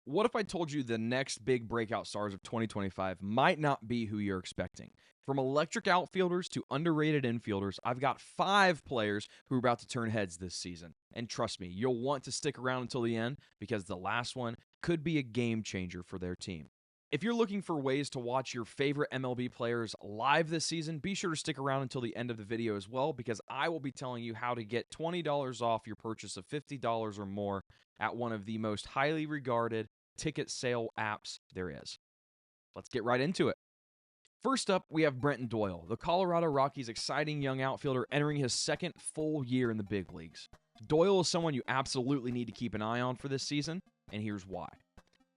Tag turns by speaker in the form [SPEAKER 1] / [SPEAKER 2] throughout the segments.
[SPEAKER 1] What if I told you the next big breakout stars of 2025 might not be who you're expecting? From electric outfielders to underrated infielders, I've got 5 players who are about to turn heads this season. And trust me, you'll want to stick around until the end because the last one could be a game changer for their team. If you're looking for ways to watch your favorite MLB players live this season, be sure to stick around until the end of the video as well, because I will be telling you how to get $20 off your purchase of $50 or more at one of the most highly regarded ticket sale apps there is. Let's get right into it. First up, we have Brenton Doyle, the Colorado Rockies' exciting young outfielder entering his second full year in the big leagues. Doyle is someone you absolutely need to keep an eye on for this season, and here's why.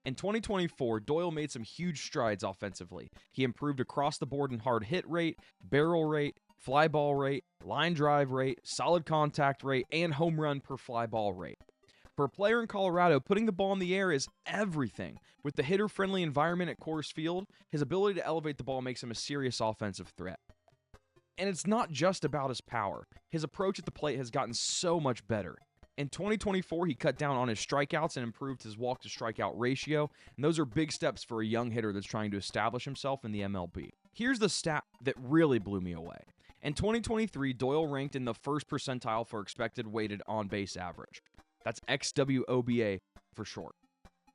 [SPEAKER 1] In 2024, Doyle made some huge strides offensively. He improved across the board in hard hit rate, barrel rate, fly ball rate, line drive rate, solid contact rate, and home run per fly ball rate. For a player in Colorado, putting the ball in the air is everything. With the hitter-friendly environment at Coors Field, his ability to elevate the ball makes him a serious offensive threat. And it's not just about his power. His approach at the plate has gotten so much better. In 2024, he cut down on his strikeouts and improved his walk-to-strikeout ratio, and those are big steps for a young hitter that's trying to establish himself in the MLB. Here's the stat that really blew me away. In 2023, Doyle ranked in the first percentile for expected weighted on-base average. That's XWOBA for short.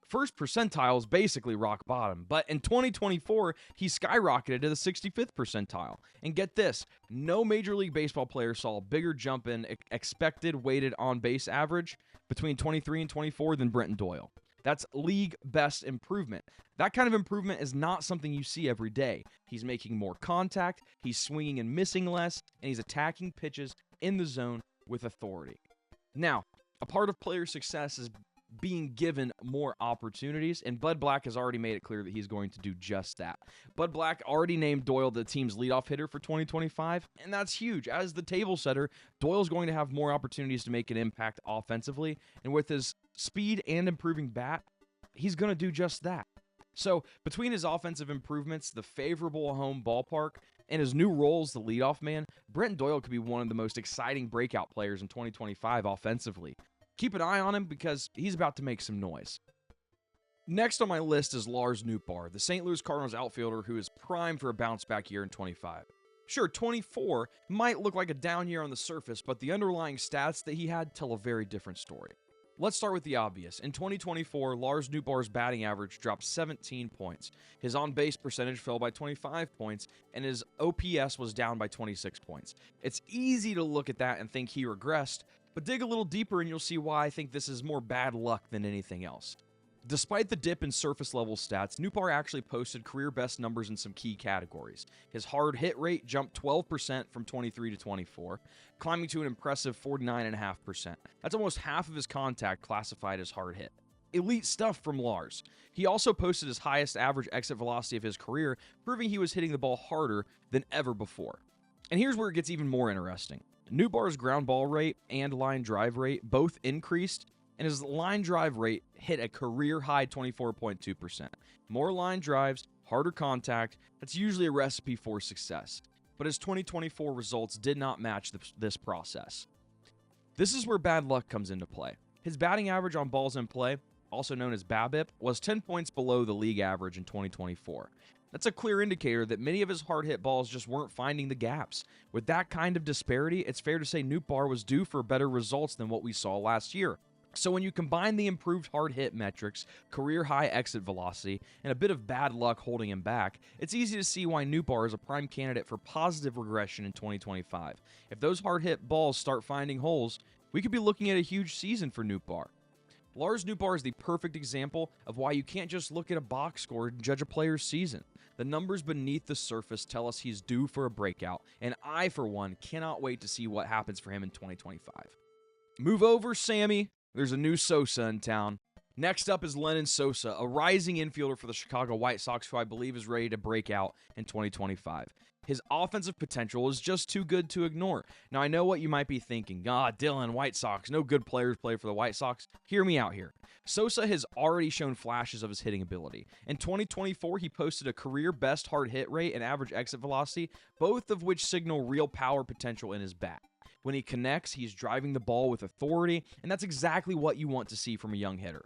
[SPEAKER 1] First percentile is basically rock bottom, but in 2024, he skyrocketed to the 65th percentile. And get this, no Major League Baseball player saw a bigger jump in expected weighted on-base average between 23 and 24 than Brenton Doyle. That's league best improvement. That kind of improvement is not something you see every day. He's making more contact, he's swinging and missing less, and he's attacking pitches in the zone with authority. Now, a part of player success is being given more opportunities, and Bud Black has already made it clear that he's going to do just that. Bud Black already named Doyle the team's leadoff hitter for 2025, and that's huge. As the table setter, Doyle's going to have more opportunities to make an impact offensively, and with his speed and improving bat, he's going to do just that. So, between his offensive improvements, the favorable home ballpark, and his new role as the leadoff man, Brenton Doyle could be one of the most exciting breakout players in 2025 offensively. Keep an eye on him because he's about to make some noise. Next on my list is Lars Nootbaar, the St. Louis Cardinals outfielder who is primed for a bounce-back year in 25. Sure, 24 might look like a down year on the surface, but the underlying stats that he had tell a very different story. Let's start with the obvious. In 2024, Lars Nootbaar's batting average dropped 17 points. His on-base percentage fell by 25 points, and his OPS was down by 26 points. It's easy to look at that and think he regressed, but dig a little deeper and you'll see why I think this is more bad luck than anything else. Despite the dip in surface-level stats, Nootbaar actually posted career-best numbers in some key categories. His hard hit rate jumped 12% from 23 to 24, climbing to an impressive 49.5%. That's almost half of his contact classified as hard hit. Elite stuff from Lars. He also posted his highest average exit velocity of his career, proving he was hitting the ball harder than ever before. And here's where it gets even more interesting. Nootbaar's ground ball rate and line drive rate both increased, and his line drive rate hit a career-high 24.2%. More line drives, harder contact, that's usually a recipe for success. But his 2024 results did not match this process. This is where bad luck comes into play. His batting average on balls in play, also known as BABIP, was 10 points below the league average in 2024. That's a clear indicator that many of his hard-hit balls just weren't finding the gaps. With that kind of disparity, it's fair to say Nootbaar was due for better results than what we saw last year. So when you combine the improved hard-hit metrics, career-high exit velocity, and a bit of bad luck holding him back, it's easy to see why Nootbaar is a prime candidate for positive regression in 2025. If those hard-hit balls start finding holes, we could be looking at a huge season for Nootbaar. Lars Nootbaar is the perfect example of why you can't just look at a box score and judge a player's season. The numbers beneath the surface tell us he's due for a breakout, and I, for one, cannot wait to see what happens for him in 2025. Move over, Sammy. There's a new Sosa in town. Next up is Lenyn Sosa, a rising infielder for the Chicago White Sox who I believe is ready to break out in 2025. His offensive potential is just too good to ignore. Now, I know what you might be thinking. Dylan, White Sox, no good players play for the White Sox. Hear me out here. Sosa has already shown flashes of his hitting ability. In 2024, he posted a career-best hard hit rate and average exit velocity, both of which signal real power potential in his bat. When he connects, he's driving the ball with authority, and that's exactly what you want to see from a young hitter.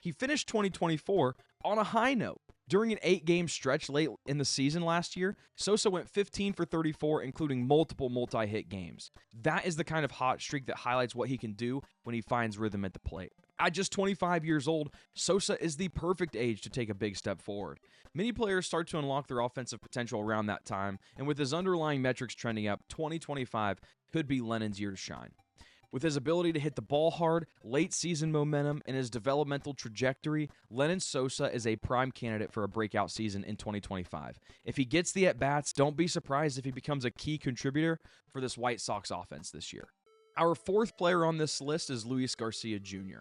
[SPEAKER 1] He finished 2024 on a high note. During an 8-game stretch late in the season last year, Sosa went 15 for 34, including multiple multi-hit games. That is the kind of hot streak that highlights what he can do when he finds rhythm at the plate. At just 25 years old, Sosa is the perfect age to take a big step forward. Many players start to unlock their offensive potential around that time, and with his underlying metrics trending up, 2025 could be Lenyn's year to shine. With his ability to hit the ball hard, late season momentum, and his developmental trajectory, Lenyn Sosa is a prime candidate for a breakout season in 2025. If he gets the at-bats, don't be surprised if he becomes a key contributor for this White Sox offense this year. Our fourth player on this list is Luis Garcia Jr.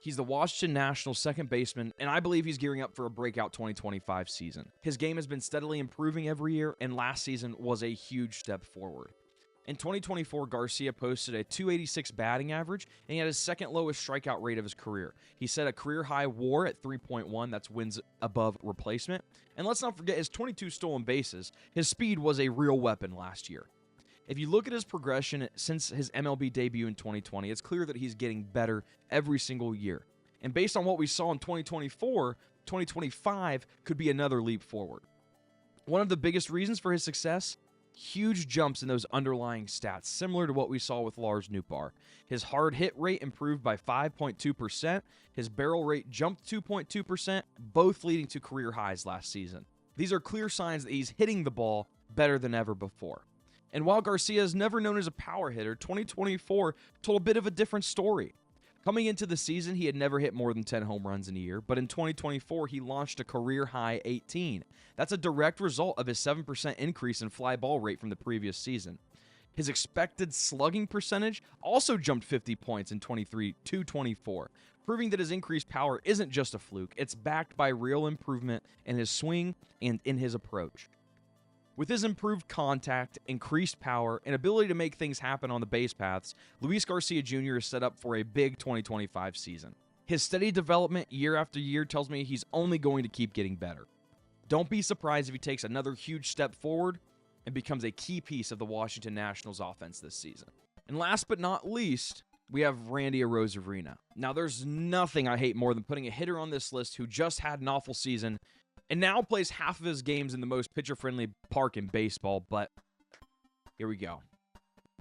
[SPEAKER 1] He's the Washington Nationals second baseman, and I believe he's gearing up for a breakout 2025 season. His game has been steadily improving every year, and last season was a huge step forward. In 2024, Garcia posted a .286 batting average, and he had his second lowest strikeout rate of his career. He set a career-high WAR at 3.1, that's wins above replacement. And let's not forget his 22 stolen bases. His speed was a real weapon last year. If you look at his progression since his MLB debut in 2020, it's clear that he's getting better every single year. And based on what we saw in 2024, 2025 could be another leap forward. One of the biggest reasons for his success: huge jumps in those underlying stats, similar to what we saw with Lars Nootbaar. His hard hit rate improved by 5.2%, his barrel rate jumped 2.2%, both leading to career highs last season. These are clear signs that he's hitting the ball better than ever before. And while Garcia is never known as a power hitter, 2024 told a bit of a different story. Coming into the season, he had never hit more than 10 home runs in a year, but in 2024, he launched a career-high 18. That's a direct result of his 7% increase in fly ball rate from the previous season. His expected slugging percentage also jumped 50 points in 23 to 24, proving that his increased power isn't just a fluke, it's backed by real improvement in his swing and in his approach. With his improved contact, increased power, and ability to make things happen on the base paths, Luis Garcia Jr. is set up for a big 2025 season. His steady development year after year tells me he's only going to keep getting better. Don't be surprised if he takes another huge step forward and becomes a key piece of the Washington Nationals offense this season. And last but not least, we have Randy Arozarena. Now, there's nothing I hate more than putting a hitter on this list who just had an awful season and now plays half of his games in the most pitcher-friendly park in baseball, but here we go.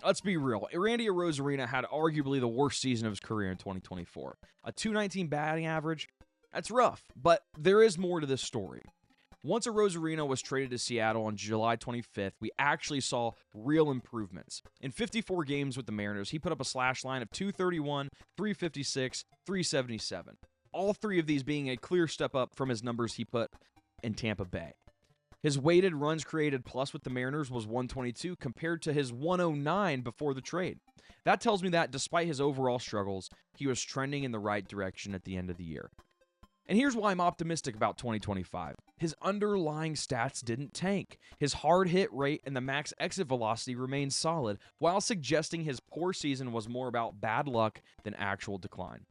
[SPEAKER 1] Let's be real. Randy Arozarena had arguably the worst season of his career in 2024. A .219 batting average, that's rough, but there is more to this story. Once Arozarena was traded to Seattle on July 25th, we actually saw real improvements. In 54 games with the Mariners, he put up a slash line of .231, .356, .377. All three of these being a clear step up from his numbers he put in Tampa Bay. His weighted runs created plus with the Mariners was 122 compared to his 109 before the trade. That tells me that despite his overall struggles, he was trending in the right direction at the end of the year. And here's why I'm optimistic about 2025. His underlying stats didn't tank. His hard hit rate and the max exit velocity remained solid, while suggesting his poor season was more about bad luck than actual decline.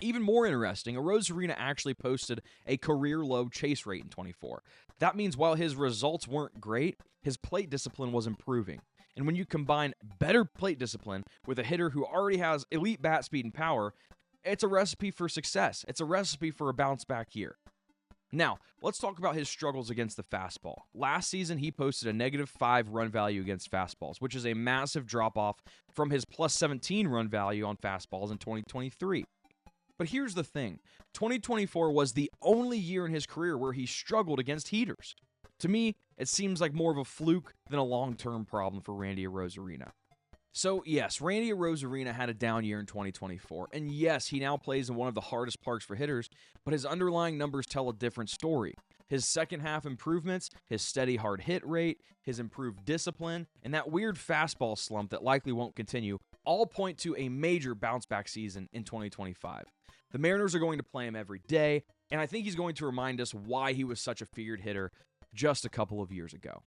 [SPEAKER 1] Even more interesting, Arozarena actually posted a career-low chase rate in 24. That means while his results weren't great, his plate discipline was improving. And when you combine better plate discipline with a hitter who already has elite bat speed and power, it's a recipe for success. It's a recipe for a bounce-back year. Now, let's talk about his struggles against the fastball. Last season, he posted a -5 run value against fastballs, which is a massive drop-off from his +17 run value on fastballs in 2023. But here's the thing, 2024 was the only year in his career where he struggled against heaters. To me, it seems like more of a fluke than a long-term problem for Randy Arozarena. So yes, Randy Arozarena had a down year in 2024, and yes, he now plays in one of the hardest parks for hitters, but his underlying numbers tell a different story. His second half improvements, his steady hard hit rate, his improved discipline, and that weird fastball slump that likely won't continue all point to a major bounce-back season in 2025. The Mariners are going to play him every day, and I think he's going to remind us why he was such a feared hitter just a couple of years ago.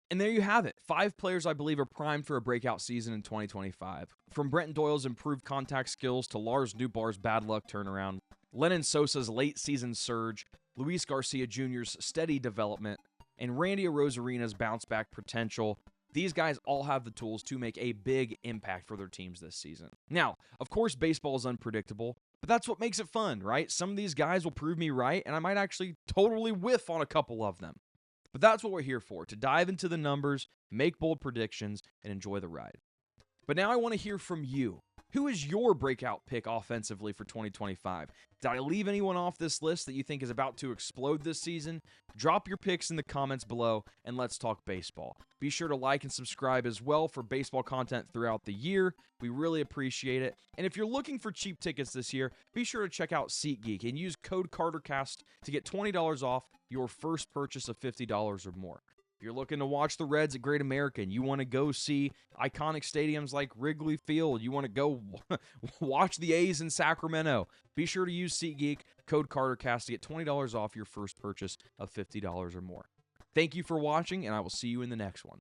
[SPEAKER 1] And there you have it. 5 players I believe are primed for a breakout season in 2025. From Brenton Doyle's improved contact skills to Lars Nootbaar's bad luck turnaround, Lenyn Sosa's late season surge, Luis Garcia Jr.'s steady development, and Randy Arozarena's bounce-back potential, these guys all have the tools to make a big impact for their teams this season. Now, of course, baseball is unpredictable, But that's what makes it fun, right? Some of these guys will prove me right, and I might actually totally whiff on a couple of them. But that's what we're here for, to dive into the numbers, make bold predictions, and enjoy the ride. But now I want to hear from you. Who is your breakout pick offensively for 2025? Did I leave anyone off this list that you think is about to explode this season? Drop your picks in the comments below, and let's talk baseball. Be sure to like and subscribe as well for baseball content throughout the year. We really appreciate it. And if you're looking for cheap tickets this year, be sure to check out SeatGeek and use code Karterkast to get $20 off your first purchase of $50 or more. If you're looking to watch the Reds at Great American, you want to go see iconic stadiums like Wrigley Field, you want to go watch the A's in Sacramento, be sure to use SeatGeek, code Karterkast to get $20 off your first purchase of $50 or more. Thank you for watching, and I will see you in the next one.